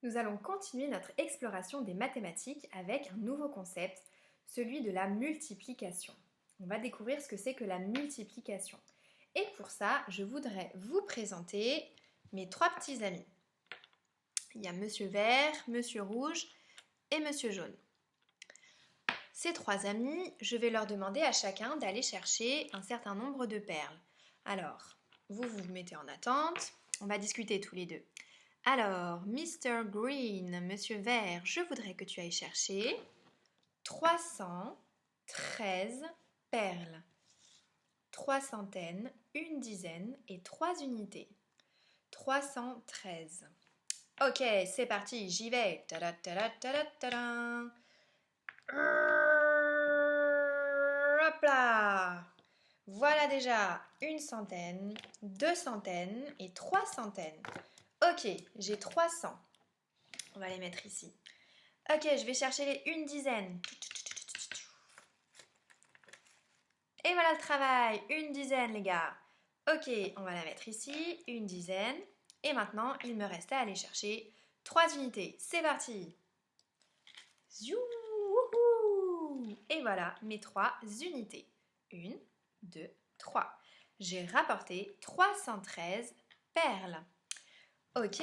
Nous allons continuer notre exploration des mathématiques avec un nouveau concept, celui de la multiplication. On va découvrir ce que c'est que la multiplication. Et pour ça, je voudrais vous présenter mes trois petits amis. Il y a Monsieur Vert, Monsieur Rouge et Monsieur Jaune. Ces trois amis, je vais leur demander à chacun d'aller chercher un certain nombre de perles. Alors, vous vous mettez en attente, on va discuter tous les deux. Alors, Mr. Green, Monsieur Vert, je voudrais que tu ailles chercher 313 perles. 3 centaines, une dizaine et 3 unités. 313. Ok, c'est parti, j'y vais. Tada, tada, tada, tada. Hop là! Voilà déjà une centaine, 2 centaines et 3 centaines. Ok, j'ai 300. On va les mettre ici. Ok, je vais chercher les une dizaine. Et voilà le travail, une dizaine les gars. Ok, on va la mettre ici, une dizaine. Et maintenant, il me reste à aller chercher 3 unités. C'est parti. Ziou, wouhou. Et voilà mes 3 unités. 1, 2, 3. J'ai rapporté 313 perles. Ok.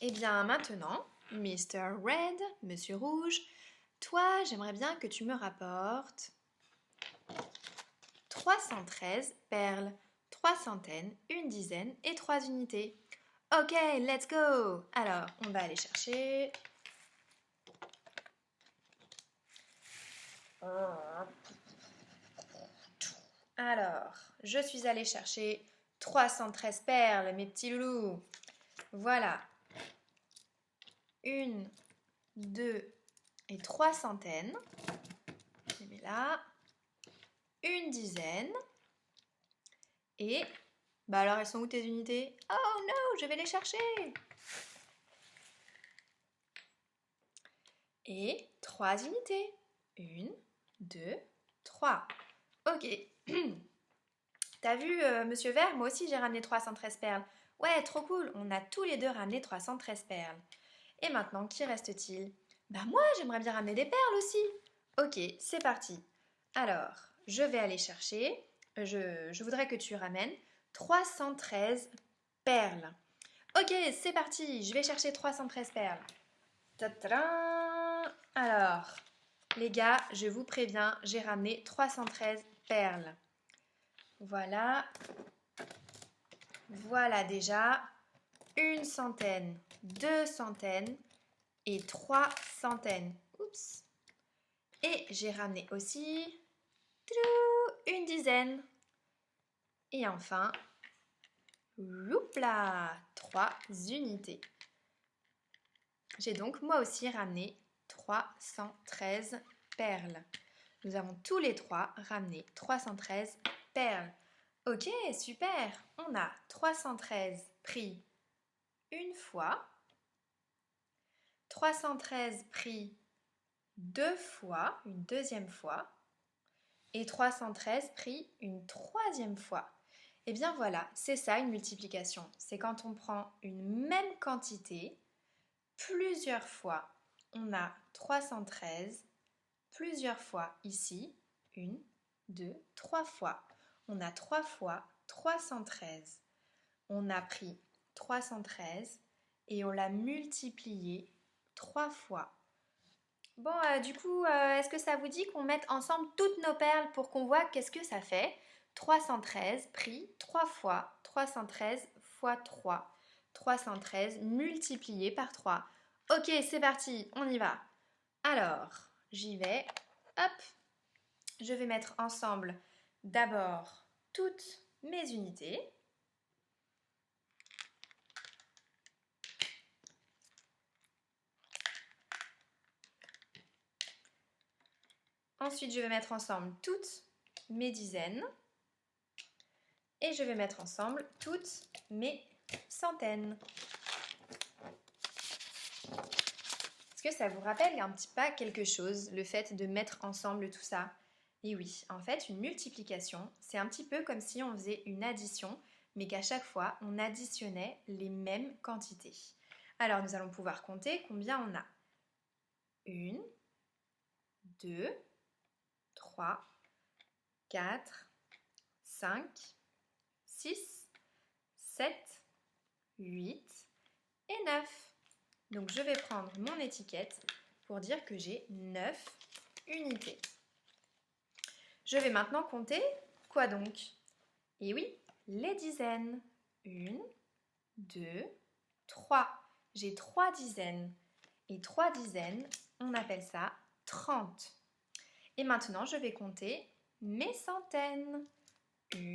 Et bien maintenant, Mr. Red, Monsieur Rouge, toi, j'aimerais bien que tu me rapportes 313 perles, 3 centaines, une dizaine et 3 unités. Ok, let's go! Alors, on va aller chercher. Alors, je suis allée chercher 313 perles, mes petits loulous. Voilà. 1, 2 et 3 centaines. Je les mets là. Une dizaine. Et, bah alors elles sont où tes unités? Oh non, je vais les chercher. Et 3 unités. 1, 2, 3. Ok. T'as vu, Monsieur Vert, moi aussi j'ai ramené 313 perles. Ouais, trop cool, on a tous les deux ramené 313 perles. Et maintenant, qui reste-t-il? Bah moi, j'aimerais bien ramener des perles aussi. Ok, c'est parti. Alors, je vais aller chercher, je voudrais que tu ramènes 313 perles. Ok, c'est parti, je vais chercher 313 perles. Ta-ta-da. Alors, les gars, je vous préviens, j'ai ramené 313 perles. Voilà. Voilà déjà une centaine, 2 centaines et 3 centaines. Oups. Et j'ai ramené aussi une dizaine. Et enfin, là, 3 unités. J'ai donc moi aussi ramené 313 perles. Nous avons tous les trois ramené 313 perles. Ok, super. On a 313 pris une fois, 313 pris deux fois, une deuxième fois, et 313 pris une troisième fois. Et bien voilà, c'est ça une multiplication. C'est quand on prend une même quantité, plusieurs fois, on a 313, plusieurs fois ici, une, deux, trois fois. On a 3 fois 313. On a pris 313 et on l'a multiplié 3 fois. Bon, du coup, est-ce que ça vous dit qu'on mette ensemble toutes nos perles pour qu'on voit qu'est-ce que ça fait? 313 pris 3 fois 313 fois 3. 313 multiplié par 3. Ok, c'est parti, on y va. Alors, j'y vais. Hop, je vais mettre ensemble d'abord toutes mes unités. Ensuite, je vais mettre ensemble toutes mes dizaines. Et je vais mettre ensemble toutes mes centaines. Est-ce que ça vous rappelle un petit pas quelque chose, le fait de mettre ensemble tout ça? Et oui, en fait, une multiplication, c'est un petit peu comme si on faisait une addition, mais qu'à chaque fois, on additionnait les mêmes quantités. Alors, nous allons pouvoir compter combien on a. 1, 2, 3, 4, 5, 6, 7, 8 et 9. Donc, je vais prendre mon étiquette pour dire que j'ai 9 unités. Je vais maintenant compter quoi donc? Et oui, les dizaines. 1, 2, 3. J'ai 3 dizaines. Et 3 dizaines, on appelle ça 30. Et maintenant, je vais compter mes centaines. 1,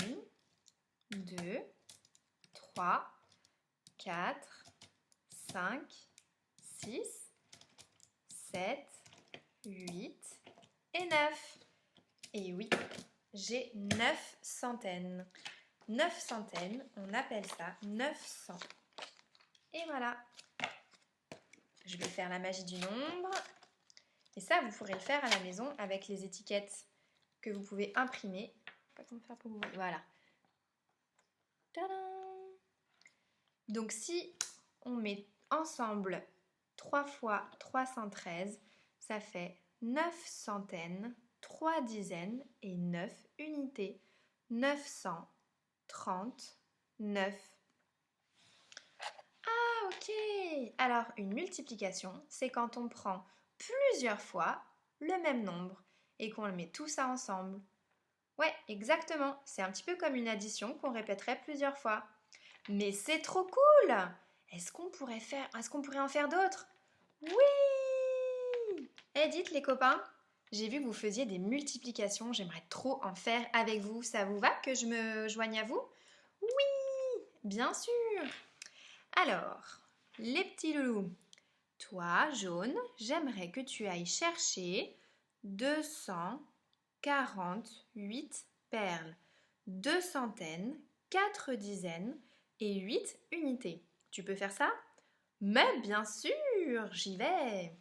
2, 3, 4, 5, 6, 7, 8 et 9. Et oui, j'ai 9 centaines. 9 centaines, on appelle ça 900. Et voilà. Je vais faire la magie du nombre. Et ça, vous pourrez le faire à la maison avec les étiquettes que vous pouvez imprimer. Pas comment faire pour vous. Voilà. Tadam! Donc si on met ensemble 3 fois 313, ça fait 9 centaines, 3 dizaines et 9 unités. 939. Ah ok! Alors une multiplication, c'est quand on prend plusieurs fois le même nombre et qu'on le met tout ça ensemble. Ouais, exactement. C'est un petit peu comme une addition qu'on répéterait plusieurs fois. Mais c'est trop cool! Est-ce qu'on pourrait en faire d'autres? Oui! Eh, dites les copains, j'ai vu que vous faisiez des multiplications. J'aimerais trop en faire avec vous. Ça vous va que je me joigne à vous? Oui! Bien sûr! Alors, les petits loulous, toi, jaune, j'aimerais que tu ailles chercher 248 perles, 2 centaines, 4 dizaines et 8 unités. Tu peux faire ça? Mais bien sûr, j'y vais.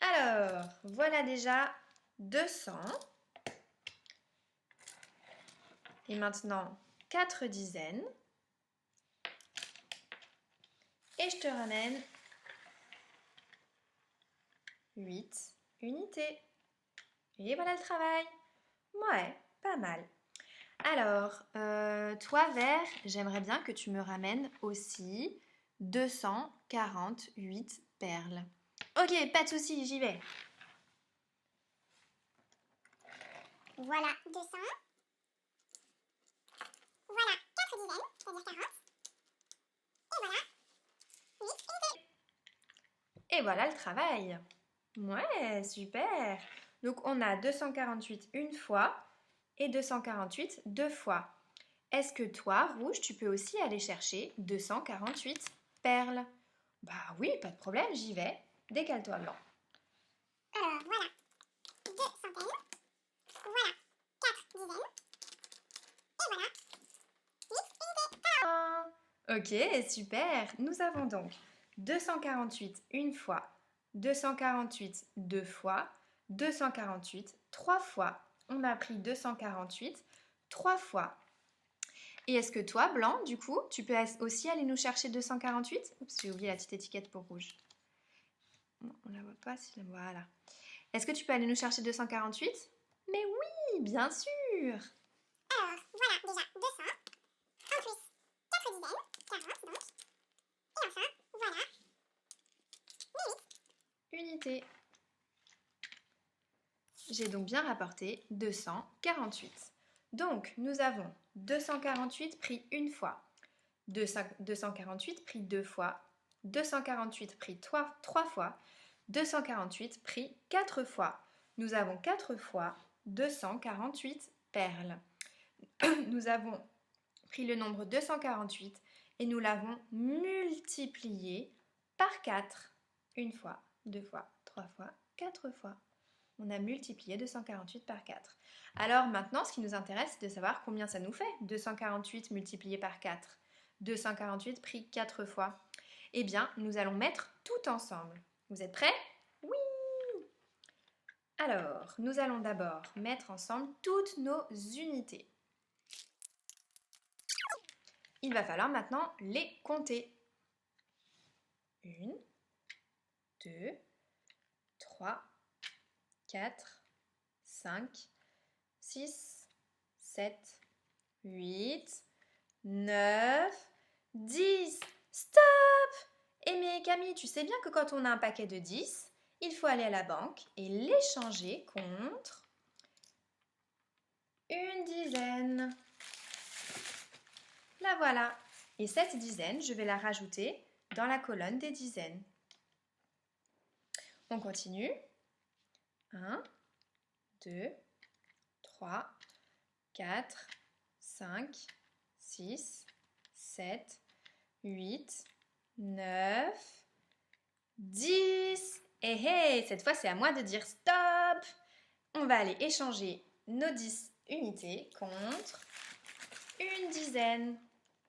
Alors, voilà déjà 200. Et maintenant, 4 dizaines. Et je te ramène 8 unités. Et voilà le travail. Ouais, pas mal. Alors, toi, vert, j'aimerais bien que tu me ramènes aussi 248 perles. Ok, pas de souci, j'y vais. Voilà 200. Voilà 4 dizaines, c'est-à-dire 40. Et voilà 8 unités. Et voilà le travail. Ouais, super. Donc, on a 248 une fois et 248 deux fois. Est-ce que toi, rouge, tu peux aussi aller chercher 248 perles? Bah oui, pas de problème, j'y vais. Décale-toi, blanc. Alors voilà 2 centaines. Voilà 4 dizaines. Et voilà 8 unités. Ah, ok, super. Nous avons donc 248 une fois, 248 deux fois, 248 trois fois. On a pris 248 trois fois. Et est-ce que toi, blanc, du coup, tu peux aussi aller nous chercher 248? Oups, j'ai oublié la petite étiquette pour rouge. Non, on la voit pas, voilà. Est-ce que tu peux aller nous chercher 248? Mais oui, bien sûr. Alors voilà déjà 200. En plus 4 dizaines, 40 donc. Et enfin voilà les 8 Unité. J'ai donc bien rapporté 248. Donc, nous avons 248 pris une fois, 248 pris deux fois, 248 pris trois fois, 248 pris quatre fois. Nous avons 4 fois 248 perles. Nous avons pris le nombre 248 et nous l'avons multiplié par 4. Une fois, deux fois, trois fois, quatre fois. On a multiplié 248 par 4. Alors maintenant, ce qui nous intéresse, c'est de savoir combien ça nous fait. 248 multiplié par 4. 248 pris 4 fois. Eh bien, nous allons mettre tout ensemble. Vous êtes prêts? Oui! Alors, nous allons d'abord mettre ensemble toutes nos unités. il va falloir maintenant les compter. 1, 2, 3, 4, 5, 6, 7, 8, 9, 10. Stop! Eh mais Camille, tu sais bien que quand on a un paquet de 10, il faut aller à la banque et l'échanger contre une dizaine. La voilà. Et cette dizaine, je vais la rajouter dans la colonne des dizaines. On continue. 1, 2, 3, 4, 5, 6, 7, 8, 9, 10. Et cette fois, c'est à moi de dire stop. On va aller échanger nos 10 unités contre une dizaine.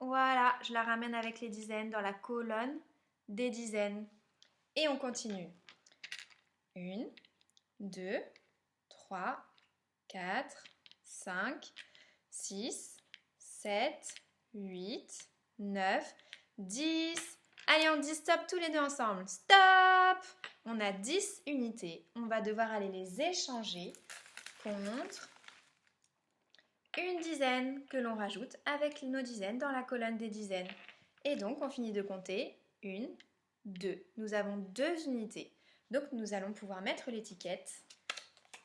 Voilà, je la ramène avec les dizaines dans la colonne des dizaines. Et on continue. 1, 2, 3, 4, 5, 6, 7, 8, 9, 10. Allez, on dit stop tous les deux ensemble. Stop! On a 10 unités. On va devoir aller les échanger contre une dizaine que l'on rajoute avec nos dizaines dans la colonne des dizaines. Et donc, on finit de compter. 1, 2. Nous avons 2 unités. Donc, nous allons pouvoir mettre l'étiquette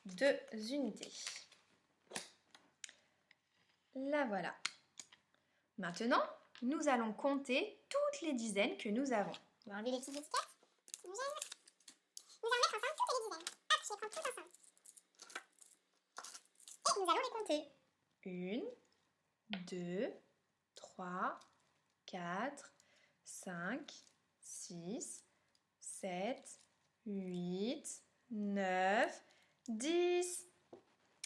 2 unités. La voilà. Maintenant, nous allons compter toutes les dizaines que nous avons. On va enlever les petites étiquettes qui nous gênent. Nous allons mettre ensemble toutes les dizaines. Hop, je les prends toutes ensemble. Et nous allons les compter. 1, 2, 3, 4, 5, 6, 7, 8, 9, 10.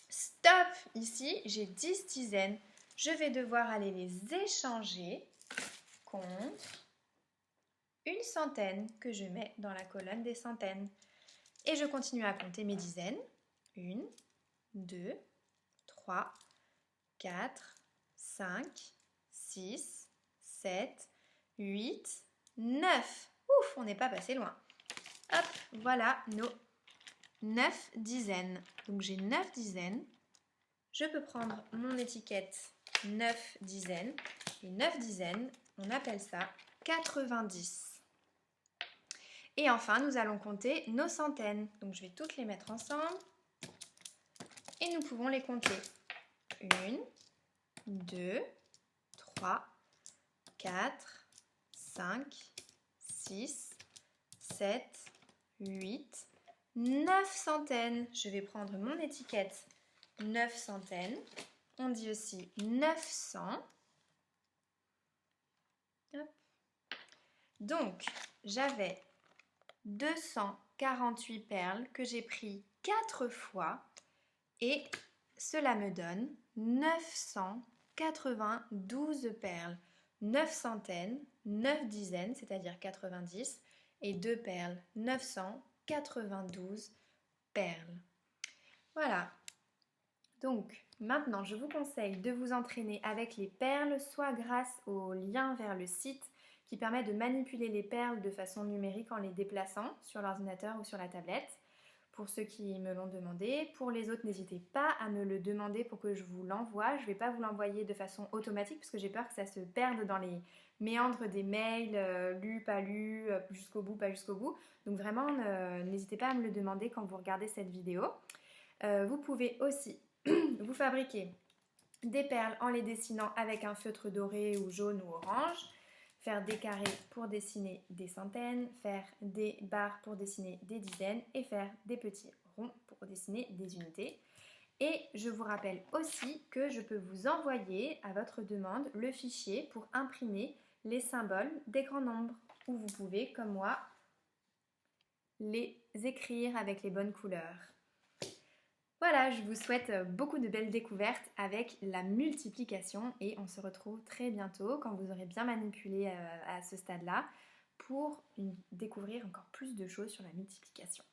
Stop! Ici, j'ai 10 dizaines. Je vais devoir aller les échanger contre une centaine que je mets dans la colonne des centaines. Et je continue à compter mes dizaines. 1, 2, 3, 4, 5, 6, 7, 8, 9. Ouf, on n'est pas passé loin. Hop, voilà nos 9 dizaines. Donc j'ai 9 dizaines. Je peux prendre mon étiquette 9 dizaines. Et 9 dizaines, on appelle ça 90. Et enfin, nous allons compter nos centaines. Donc je vais toutes les mettre ensemble. Et nous pouvons les compter. 1, 2, 3, 4, 5, 6, 7, 8, 9 centaines. Je vais prendre mon étiquette 9 centaines. On dit aussi 900. Hop. Donc, j'avais 248 perles que j'ai pris 4 fois et cela me donne 992 perles. 9 centaines, 9 dizaines, c'est-à-dire 90, et 2 perles, 992 perles. Voilà. Donc, maintenant, je vous conseille de vous entraîner avec les perles, soit grâce au lien vers le site qui permet de manipuler les perles de façon numérique en les déplaçant sur l'ordinateur ou sur la tablette. Pour ceux qui me l'ont demandé. Pour les autres, n'hésitez pas à me le demander pour que je vous l'envoie. Je ne vais pas vous l'envoyer de façon automatique parce que j'ai peur que ça se perde dans les méandres des mails, lus, pas lus, jusqu'au bout, pas jusqu'au bout. Donc vraiment, n'hésitez pas à me le demander quand vous regardez cette vidéo. Vous pouvez aussi vous fabriquer des perles en les dessinant avec un feutre doré ou jaune ou orange. Faire des carrés pour dessiner des centaines, faire des barres pour dessiner des dizaines et faire des petits ronds pour dessiner des unités. Et je vous rappelle aussi que je peux vous envoyer à votre demande le fichier pour imprimer les symboles des grands nombres où vous pouvez, comme moi, les écrire avec les bonnes couleurs. Voilà, je vous souhaite beaucoup de belles découvertes avec la multiplication et on se retrouve très bientôt quand vous aurez bien manipulé à ce stade-là pour découvrir encore plus de choses sur la multiplication.